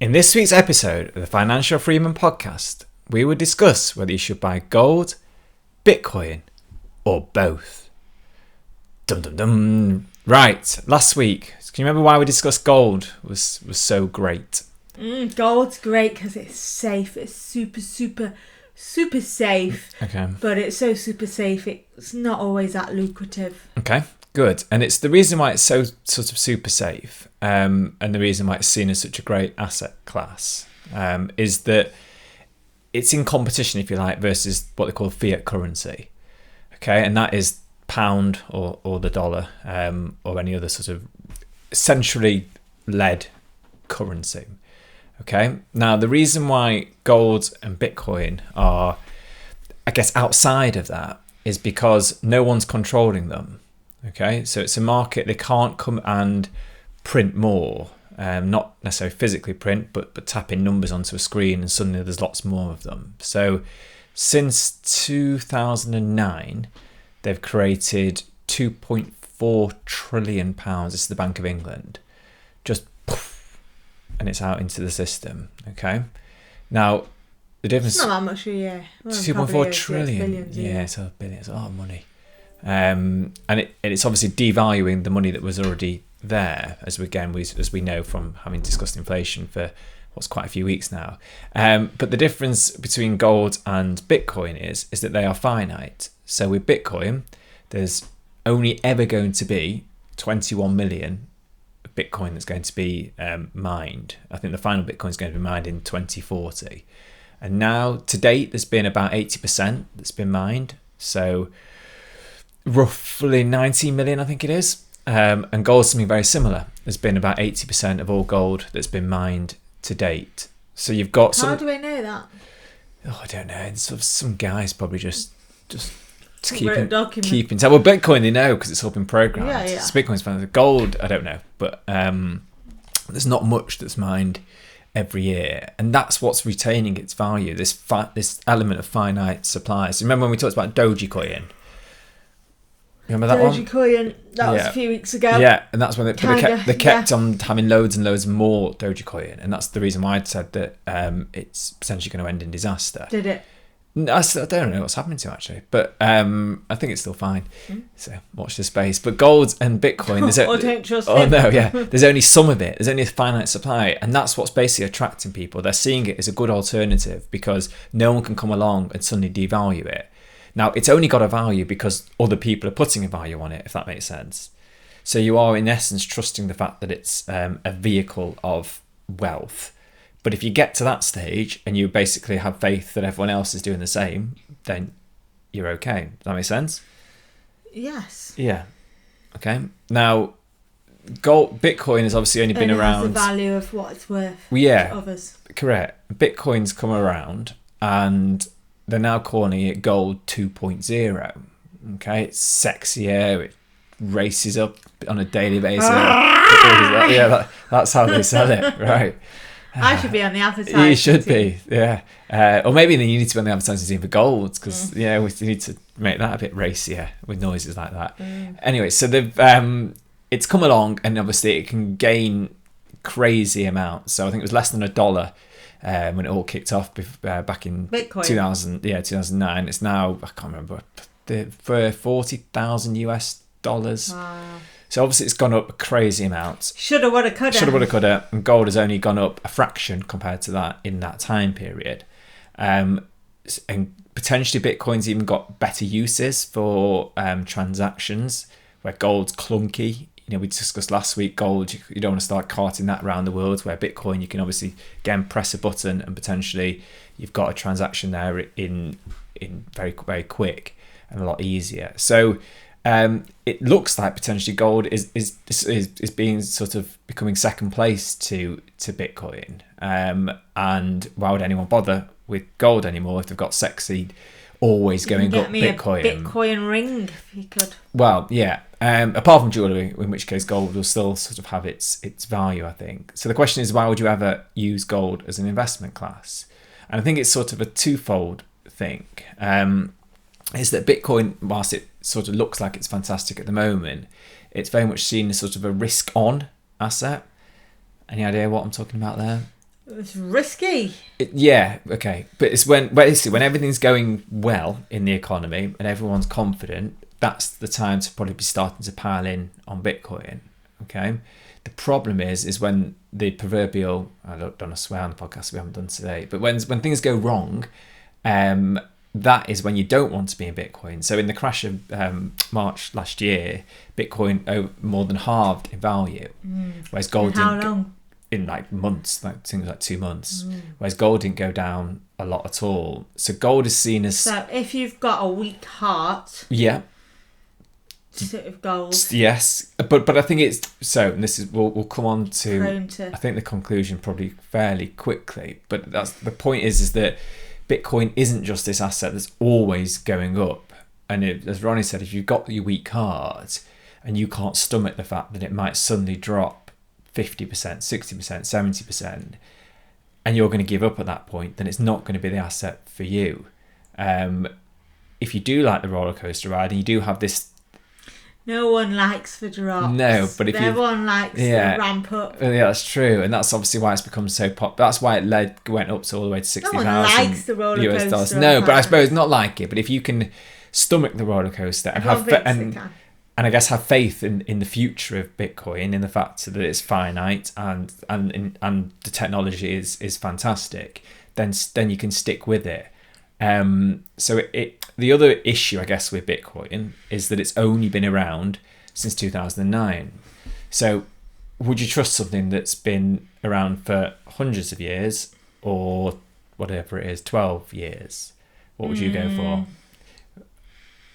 In this week's episode of the Financial Freeman podcast, we will discuss whether you should buy gold, Bitcoin, or both. Dum dum dum. Right, last week, can you remember why we discussed gold was so great? Gold's great because it's safe. It's super safe. Okay. But it's so super safe, it's not always that lucrative. Okay, good. And it's the reason why it's so sort of super safe, and the reason why it's seen as such a great asset class, is that it's in competition, if you like, versus what they call fiat currency. Okay, and that is pound or the dollar, or any other sort of centrally led currency. Okay, now the reason why gold and Bitcoin are, I guess, outside of that is because no one's controlling them. Okay, so it's a market, they can't come and print more, not necessarily physically print, but tap in numbers onto a screen and suddenly there's lots more of them. So since 2009, they've created £2.4 trillion. This is the Bank of England. Just poof, and it's out into the system. Okay. Now, the difference... It's not that much a year. Well, 2.4 trillion. It's a billion. It's a lot of money. And it's obviously devaluing the money that was already there, as we know from having discussed inflation for what's quite a few weeks now. But the difference between gold and Bitcoin is that they are finite. So with Bitcoin, there's only ever going to be 21 million Bitcoin that's going to be mined. I think the final Bitcoin is going to be mined in 2040. And now, to date, there's been about 80% that's been mined. So roughly 19 million, I think it is. And gold's something very similar. There's been about 80% of all gold that's been mined to date. So you've got some... How do I know that? Oh, I don't know. It's sort of some guys probably just keeping Well, Bitcoin they know because it's all been programmed. Yeah. So Bitcoin's fine. Gold, I don't know, but there's not much that's mined every year, and that's what's retaining its value. This element of finite supply. So remember when we talked about Dogecoin? Remember that one? Dogecoin. That was a few weeks ago. Yeah, and that's when they kept on having loads and loads more Dogecoin, and that's the reason why I'd said that it's potentially going to end in disaster. Did it? I don't know what's happening to it, actually, but I think it's still fine. So watch this space. But gold and Bitcoin, don't trust him. Him. No, yeah, there's only some of it. There's only a finite supply, and that's what's basically attracting people. They're seeing it as a good alternative because no one can come along and suddenly devalue it. Now, it's only got a value because other people are putting a value on it, if that makes sense. So you are, in essence, trusting the fact that it's a vehicle of wealth. But if you get to that stage and you basically have faith that everyone else is doing the same, then you're okay. Does that make sense? Yes. Yeah. Okay. Now, Bitcoin has obviously only been around... It has the value of what it's worth to others. Correct. Bitcoin's come around and they're now calling it gold 2.0. Okay. It's sexier. It races up on a daily basis. That's how they sell it. Right. I should be on the advertising. You should be, yeah. Or maybe then you need to be on the advertising team for gold because we need to make that a bit racier with noises like that. Anyway, so they've it's come along and obviously it can gain crazy amounts. So I think it was less than $1 when it all kicked off back in Bitcoin. 2009. It's now, I can't remember, for $40,000 US. Wow. So obviously it's gone up a crazy amount. Shoulda, woulda, coulda. And gold has only gone up a fraction compared to that in that time period. And potentially Bitcoin's even got better uses for transactions where gold's clunky. You know, we discussed last week, gold, you don't want to start carting that around the world, where Bitcoin, you can obviously, again, press a button and potentially you've got a transaction there in very, very quick and a lot easier. So it looks like potentially gold is being sort of becoming second place to Bitcoin. And why would anyone bother with gold anymore if they've got sexy always going up Bitcoin? A Bitcoin ring, if you could. Well, yeah. Apart from jewellery, in which case gold will still sort of have its value, I think. So the question is, why would you ever use gold as an investment class? And I think it's sort of a twofold thing. Is that Bitcoin, whilst it sort of looks like it's fantastic at the moment, it's very much seen as sort of a risk-on asset. Any idea what I'm talking about there? It's risky. Yeah, okay. But it's when basically when everything's going well in the economy and everyone's confident, that's the time to probably be starting to pile in on Bitcoin. Okay. The problem is when the proverbial, I don't want to swear on the podcast, we haven't done today, but when things go wrong, that is when you don't want to be in Bitcoin. So in the crash of March last year, Bitcoin more than halved in value, whereas gold In how long? In like months, like things like 2 months, whereas gold didn't go down a lot at all. So gold is seen as So if you've got a weak heart, yeah. sort of gold. Yes, but I think it's so. And this is we'll come on to. Prone to. I think the conclusion probably fairly quickly. But that's the point is that Bitcoin isn't just this asset that's always going up. And as Ronnie said, if you've got your weak heart and you can't stomach the fact that it might suddenly drop 50%, 60%, 70%, and you're going to give up at that point, then it's not going to be the asset for you. If you do like the roller coaster ride and you do have this. No one likes the drops. No, but if everyone likes the ramp up. Yeah, that's true, and that's obviously why it's become so popular. That's why it went up to all the way to $60,000. No one likes the roller US dollars. coaster. No, but I suppose not like it. But if you can stomach the roller coaster and and I guess have faith in the future of Bitcoin, in the fact that it's finite and the technology is fantastic, then you can stick with it. So the other issue, I guess, with Bitcoin is that it's only been around since 2009. So would you trust something that's been around for hundreds of years or whatever it is, 12 years? What would you go for?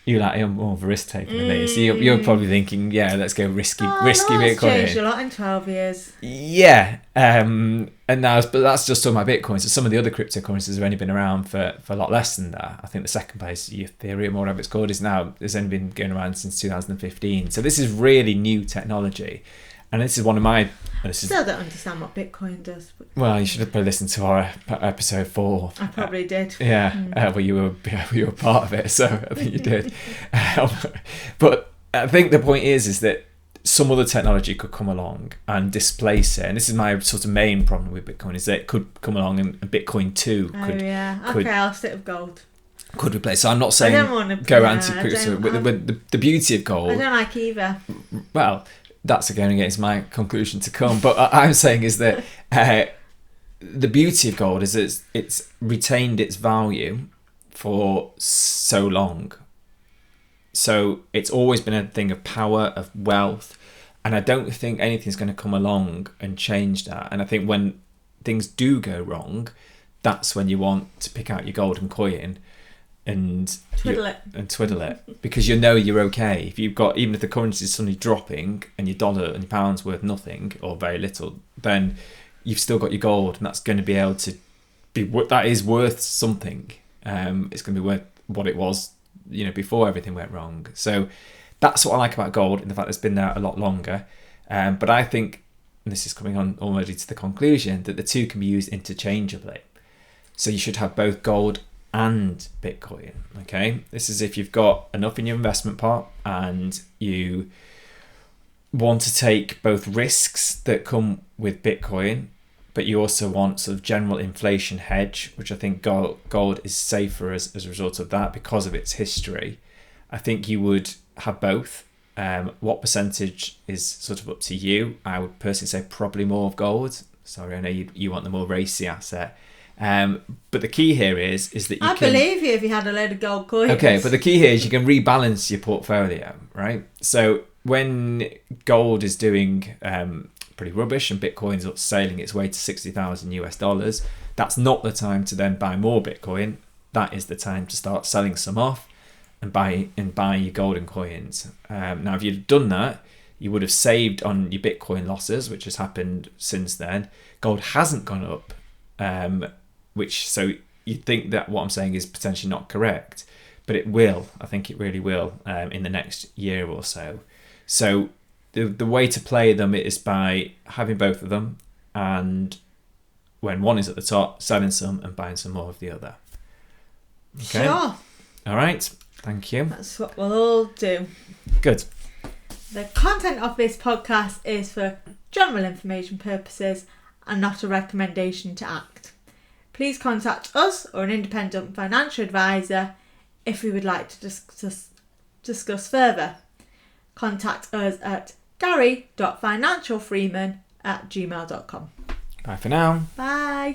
You're more of a risk taker than me, so you're probably thinking, yeah, let's go risky Bitcoin. It's changed a lot in 12 years. Yeah, but that's just talking about Bitcoin. So some of the other cryptocurrencies have only been around for a lot less than that. I think the second place, Ethereum or whatever it's called, has only been going around since 2015. So this is really new technology. And this is one of my... Still don't understand what Bitcoin does. But... Well, you should have probably listened to our episode 4. I probably did. Yeah, well, you were part of it, so I think you did. But I think the point is that some other technology could come along and displace it. And this is my sort of main problem with Bitcoin, is that it could come along and Bitcoin 2 could... Oh, yeah. Okay, I'll stick with gold. Could replace. So I'm not saying go anti-crypto. The beauty of gold... I don't like either. Well... That's again against my conclusion to come. But what I'm saying is that the beauty of gold is it's retained its value for so long. So it's always been a thing of power, of wealth. And I don't think anything's going to come along and change that. And I think when things do go wrong, that's when you want to pick out your golden coin and twiddle it because you know you're okay. If you've got, even if the currency is suddenly dropping and your dollar and your pound's worth nothing or very little, then you've still got your gold, and that's going to be able to be, that is worth something. It's going to be worth what it was, before everything went wrong. So that's what I like about gold, in the fact that it's been there a lot longer. But I think, and this is coming on already to the conclusion, that the two can be used interchangeably. So you should have both gold and Bitcoin. Okay, this is if you've got enough in your investment pot and you want to take both risks that come with Bitcoin, but you also want sort of general inflation hedge, which I think gold is safer as a result of that because of its history. I think you would have both. What percentage is sort of up to you. I would personally say probably more of gold. Sorry, I know you want the more racy asset. But the key here is that you I believe you if you had a load of gold coins. Okay, but the key here is you can rebalance your portfolio, right? So when gold is doing pretty rubbish and Bitcoin's sailing its way to $60,000, that's not the time to then buy more Bitcoin. That is the time to start selling some off and buy your golden coins. Now, if you'd done that, you would have saved on your Bitcoin losses, which has happened since then. Gold hasn't gone up. So you think that what I'm saying is potentially not correct, but it will. I think it really will in the next year or so. So the way to play them is by having both of them, and when one is at the top, selling some and buying some more of the other. Okay. Sure. All right. Thank you. That's what we'll all do. Good. The content of this podcast is for general information purposes and not a recommendation to act. Please contact us or an independent financial advisor if you would like to discuss further. Contact us at gary.financialfreeman@gmail.com. Bye for now. Bye.